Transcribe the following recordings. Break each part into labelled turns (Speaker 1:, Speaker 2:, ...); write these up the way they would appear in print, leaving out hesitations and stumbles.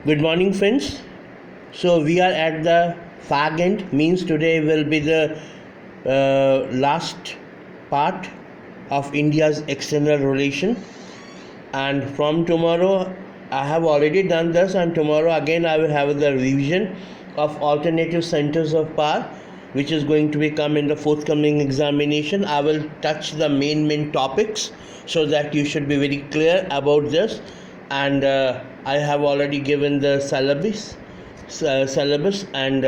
Speaker 1: Good morning, friends. So we are at the fag end. Means today will be the last part of India's external relation, and from tomorrow I have already done this, and tomorrow again I will have the revision of alternative centers of power, which is going to become in the forthcoming examination. I will touch the main topics so that you should be very clear about this, and I have already given the syllabus and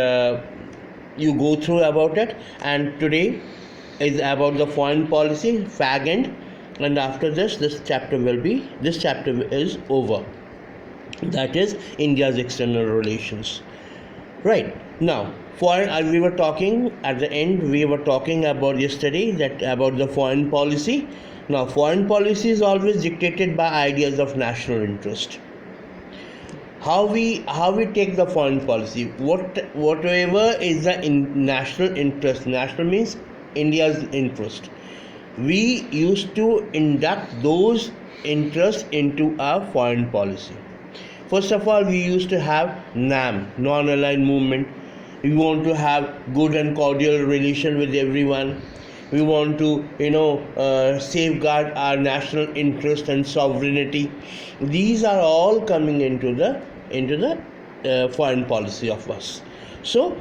Speaker 1: you go through about it. And today is about the foreign policy fag end, and after this chapter is over. That is India's external relations. Right now, foreign. We were talking at the end. We were talking about yesterday that about the foreign policy. Now, foreign policy is always dictated by ideas of national interest. How we take the foreign policy? Whatever is the national interest. National means India's interest. We used to induct those interests into our foreign policy. First of all, we used to have NAM, non-aligned movement. We want to have good and cordial relation with everyone. We want to, safeguard our national interest and sovereignty. These are all coming into the foreign policy of us. So,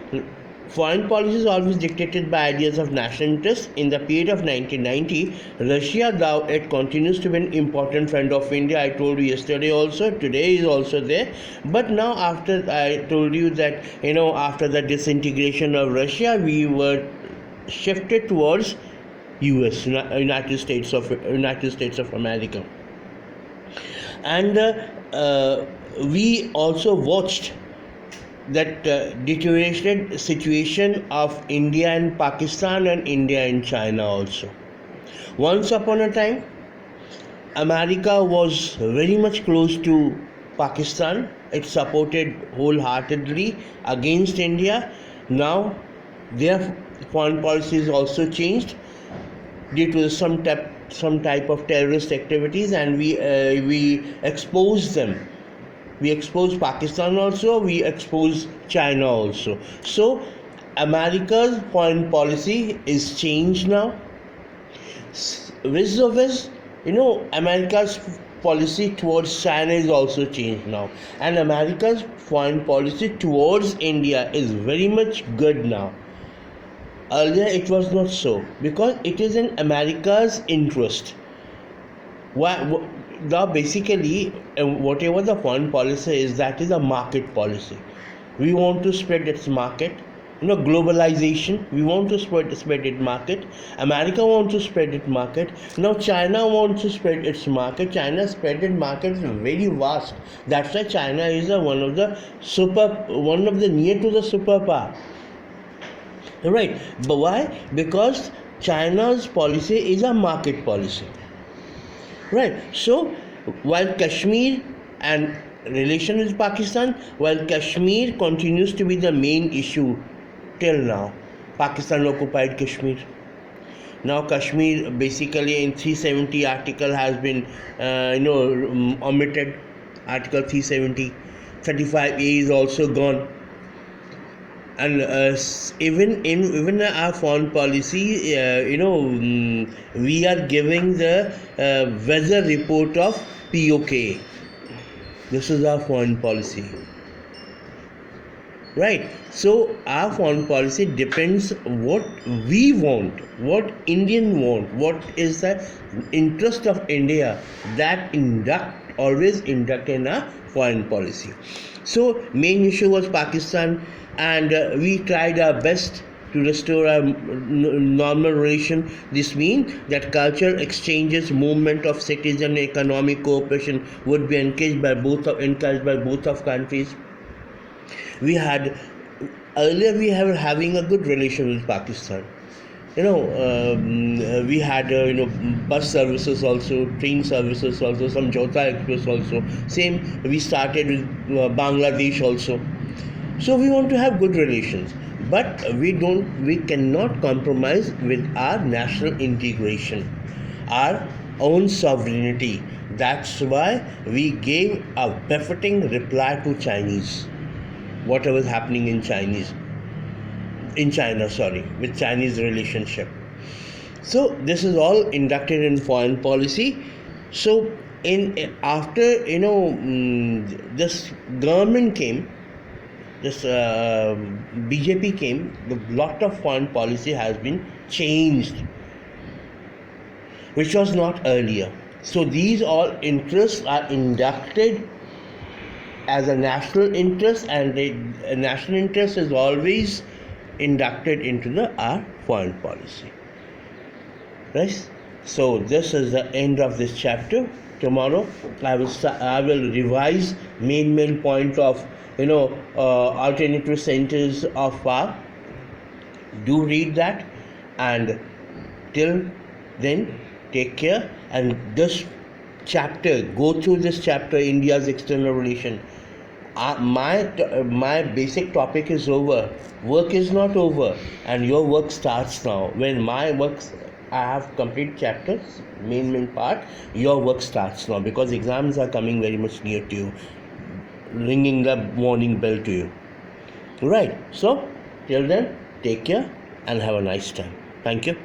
Speaker 1: foreign policy is always dictated by ideas of national interest. In the period of 1990, Russia, though it continues to be an important friend of India. I told you yesterday also, today is also there. But now, after I told you that, after the disintegration of Russia, we were shifted towards United States of America, and we also watched that deteriorated situation of India and Pakistan and India and China also. Once upon a time, America was very much close to Pakistan. It supported wholeheartedly against India. Now their foreign policy is also changed due to some type of terrorist activities, and we expose them. We expose Pakistan also, we expose China also. So America's foreign policy is changed now. Vis-a-vis, America's policy towards China is also changed now, and America's foreign policy towards India is very much good now. Earlier it was not so, because it is in America's interest. Now basically, whatever the foreign policy is, that is a market policy. We want to spread its market. Globalization, we want to spread its market. America wants to spread its market. Now China wants to spread its market. China's spreaded market is very vast. That's why China is one of the near to the superpower. Right, but why? Because China's policy is a market policy. Right, so while Kashmir and relation with Pakistan, while Kashmir continues to be the main issue till now, Pakistan occupied Kashmir. Now Kashmir basically in 370 article has been omitted. Article 370, 35A is also gone. And even our foreign policy, we are giving the weather report of POK. This is our foreign policy, right? So our foreign policy depends what we want, what Indian want, what is the interest of India. That always induct in our foreign policy. So main issue was Pakistan, and we tried our best to restore our normal relation. This means that cultural exchanges, movement of citizen, economic cooperation would be encouraged by both of countries. Earlier we were having a good relation with Pakistan. We had bus services also, train services also, some Jota Express also. Same, we started with Bangladesh also. So we want to have good relations, but we cannot compromise with our national integration, our own sovereignty. That's why we gave a befitting reply to Chinese, whatever is happening in China, with Chinese relationship. So this is all inducted in foreign policy. So in after this government came, this BJP came, the lot of foreign policy has been changed, which was not earlier. So these all interests are inducted as a national interest, and a national interest is always inducted into the our foreign policy. Right? So this is the end of this chapter. Tomorrow I will revise main point of alternative centers of power. Do read that, and till then, take care. And this chapter, go through this chapter, India's external relation. My basic topic is over. Work is not over, and your work starts now. When my works, I have complete chapters, main part. Your work starts now, because exams are coming very much near to you, ringing the warning bell to you. Right. So till then, take care and have a nice time. Thank you.